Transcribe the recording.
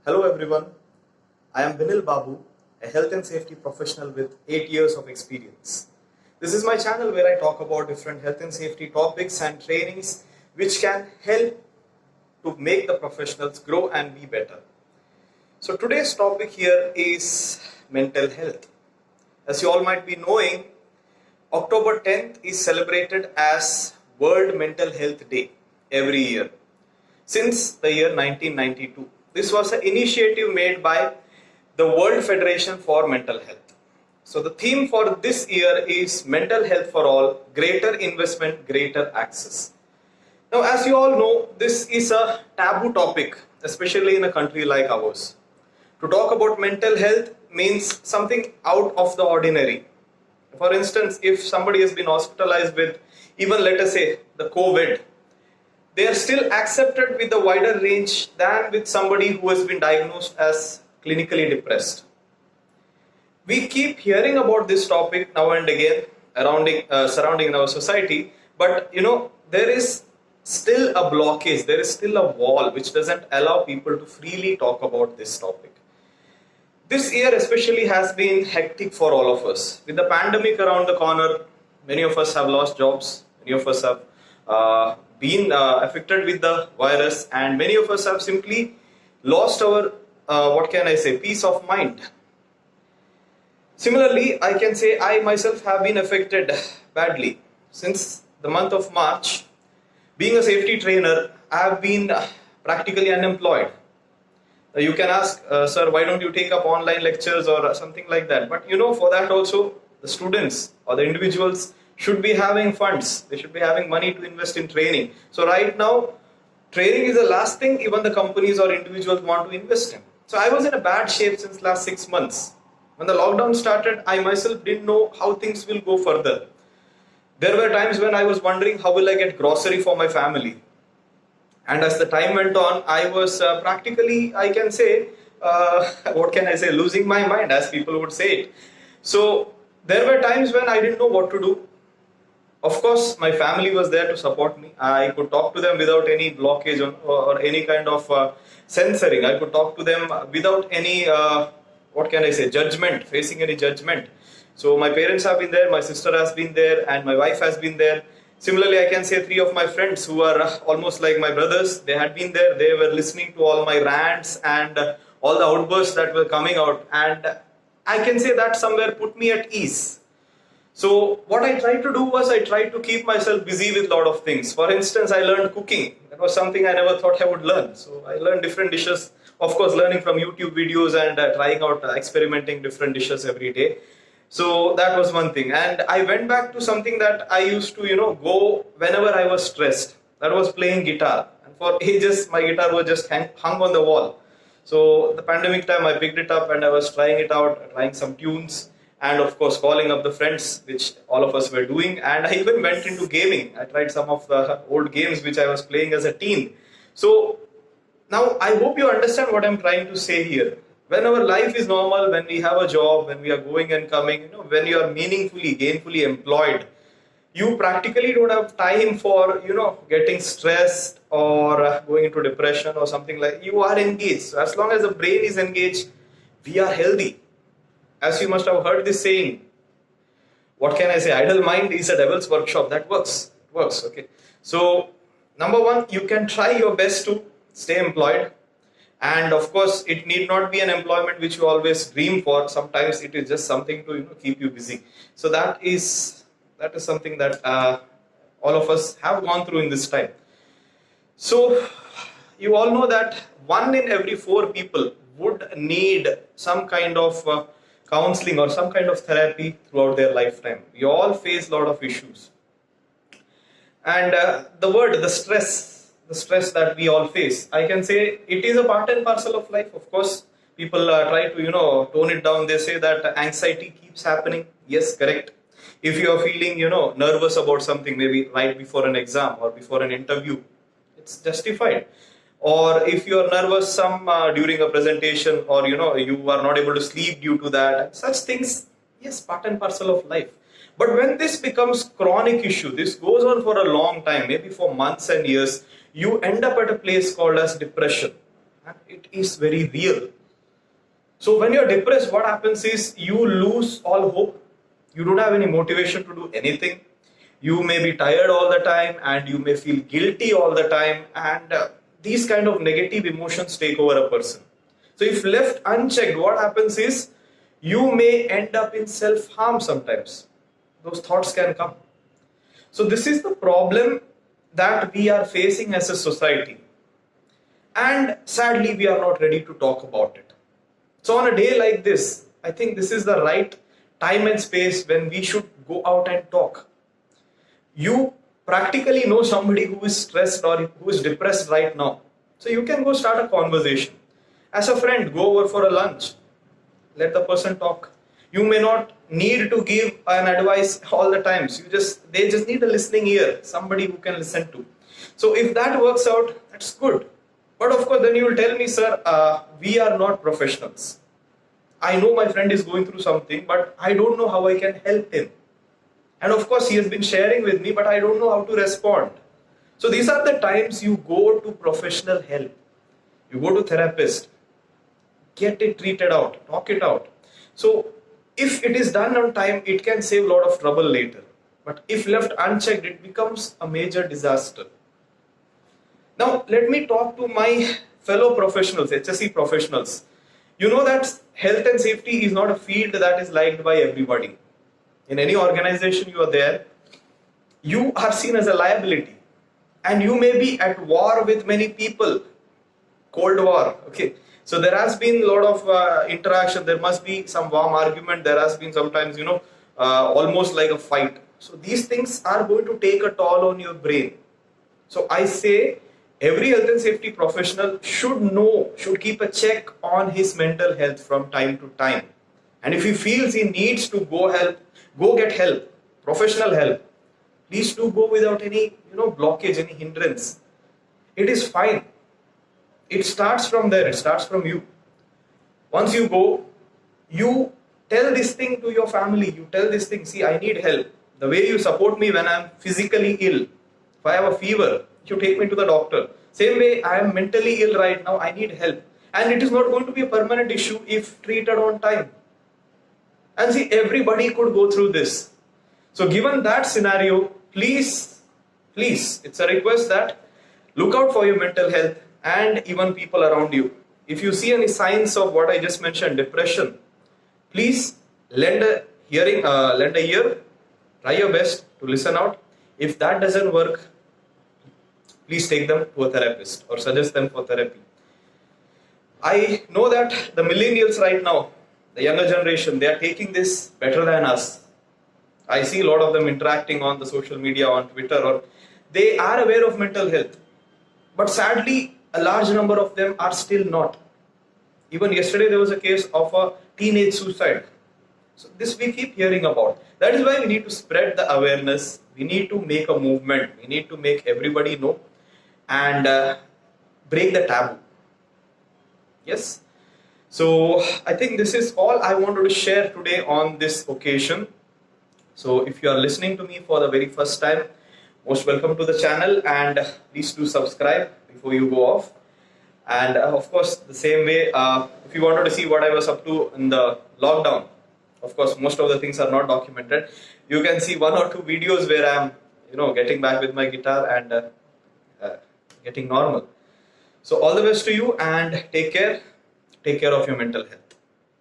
Hello everyone, I am Binil Babu, a health and safety professional with 8 years of experience. This is my channel where I talk about different health and safety topics and trainings which can help to make the professionals grow and be better. So today's topic here is mental health. As you all might be knowing, October 10th is celebrated as World Mental Health Day every year since the year 1992. This was an initiative made by the World Federation for Mental Health. So the theme for this year is Mental Health for All, Greater Investment, Greater Access. Now, as you all know, this is a taboo topic, especially in a country like ours. To talk about mental health means something out of the ordinary. For instance, if somebody has been hospitalized with even, let us say, the COVID, they are still accepted with a wider range than with somebody who has been diagnosed as clinically depressed. We keep hearing about this topic now and again surrounding our society, but there is still a blockage, there is still a wall which doesn't allow people to freely talk about this topic. This year especially has been hectic for all of us. With the pandemic around the corner, many of us have lost jobs, many of us have been affected with the virus, and many of us have simply lost our, peace of mind. Similarly, I can say I myself have been affected badly. Since the month of March, being a safety trainer, I have been practically unemployed. You can ask, sir, why don't you take up online lectures or something like that? But for that also, the students or the individuals should be having funds. They should be having money to invest in training. So right now, training is the last thing even the companies or individuals want to invest in. So I was in a bad shape since last 6 months. When the lockdown started, I myself didn't know how things will go further. There were times when I was wondering how will I get grocery for my family. And as the time went on, I was practically, I can say, losing my mind, as people would say it. So there were times when I didn't know what to do. Of course, my family was there to support me. I could talk to them without any blockage or any kind of censoring. I could talk to them without any, judgment, facing any judgment. So my parents have been there, my sister has been there, and my wife has been there. Similarly, I can say 3 of my friends who are almost like my brothers, they had been there. They were listening to all my rants and all the outbursts that were coming out. And I can say that somewhere put me at ease. So what I tried to do was I tried to keep myself busy with a lot of things. For instance, I learned cooking. That was something I never thought I would learn. So I learned different dishes, of course, learning from YouTube videos and trying out, experimenting different dishes every day. So that was one thing. And I went back to something that I used to, go whenever I was stressed. That was playing guitar. And for ages, my guitar was just hung on the wall. So the pandemic time, I picked it up and I was trying it out, trying some tunes. And of course, calling up the friends, which all of us were doing. And I even went into gaming. I tried some of the old games which I was playing as a teen. So now I hope you understand what I'm trying to say here. When our life is normal, when we have a job, when we are going and coming, when you are meaningfully, gainfully employed, you practically don't have time for, getting stressed or going into depression or something like. You are engaged. So as long as the brain is engaged, we are healthy. As you must have heard this saying, what can I say? Idle mind is a devil's workshop. That works. It works. Okay. So number one, you can try your best to stay employed. And of course, it need not be an employment which you always dream for. Sometimes it is just something to keep you busy. So that is something that all of us have gone through in this time. So you all know that 1 in every 4 people would need some kind of counseling or some kind of therapy throughout their lifetime. We all face a lot of issues. And the stress that we all face, I can say it is a part and parcel of life. Of course, people try to, tone it down. They say that anxiety keeps happening. Yes, correct. If you are feeling, nervous about something, maybe right before an exam or before an interview, it's justified. Or if you are nervous during a presentation, or you are not able to sleep due to that, such things, yes, part and parcel of life. But when this becomes chronic issue, this goes on for a long time, maybe for months and years, you end up at a place called as depression. and it is very real. So when you're depressed, what happens is you lose all hope. You don't have any motivation to do anything. You may be tired all the time and you may feel guilty all the time, and these kind of negative emotions take over a person. So if left unchecked, what happens is you may end up in self-harm sometimes. Those thoughts can come. So this is the problem that we are facing as a society. And sadly, we are not ready to talk about it. So on a day like this, I think this is the right time and space when we should go out and talk. You practically know somebody who is stressed or who is depressed right now. So you can go start a conversation. As a friend, go over for a lunch. Let the person talk. You may not need to give an advice all the times. They just need a listening ear, somebody who can listen to. So if that works out, that's good. But of course, then you will tell me, sir, we are not professionals. I know my friend is going through something, but I don't know how I can help him. And of course, he has been sharing with me, but I don't know how to respond. So these are the times you go to professional help. You go to therapist. Get it treated out. Talk it out. So if it is done on time, it can save a lot of trouble later. But if left unchecked, it becomes a major disaster. Now, let me talk to my fellow professionals, HSC professionals. You know that health and safety is not a field that is liked by everybody. In any organization you are there, you are seen as a liability. And you may be at war with many people. Cold war, okay. So there has been a lot of interaction. There must be some warm argument. There has been sometimes, almost like a fight. So these things are going to take a toll on your brain. So I say every health and safety professional should keep a check on his mental health from time to time. And if he feels he needs to go get help, professional help. Please do go without any, blockage, any hindrance. It is fine. It starts from there. It starts from you. Once you go, you tell this thing to your family. You tell this thing, see, I need help. The way you support me when I'm physically ill. If I have a fever, you take me to the doctor. Same way, I am mentally ill right now. I need help. And it is not going to be a permanent issue if treated on time. And see, everybody could go through this. So given that scenario, please, it's a request that look out for your mental health and even people around you. If you see any signs of what I just mentioned, depression, please lend a ear, try your best to listen out. If that doesn't work, please take them to a therapist or suggest them for therapy. I know that the millennials right now, the younger generation, they are taking this better than us. I see a lot of them interacting on the social media, on Twitter, or they are aware of mental health. But sadly, a large number of them are still not. Even yesterday there was a case of a teenage suicide. So this we keep hearing about. That is why we need to spread the awareness. We need to make a movement. We need to make everybody know and break the taboo. Yes. So I think this is all I wanted to share today on this occasion. So if you are listening to me for the very first time, most welcome to the channel, and please do subscribe before you go off. And of course, the same way, if you wanted to see what I was up to in the lockdown, of course, most of the things are not documented. You can see 1 or 2 videos where I'm, getting back with my guitar and getting normal. So all the best to you, and take care of your mental health.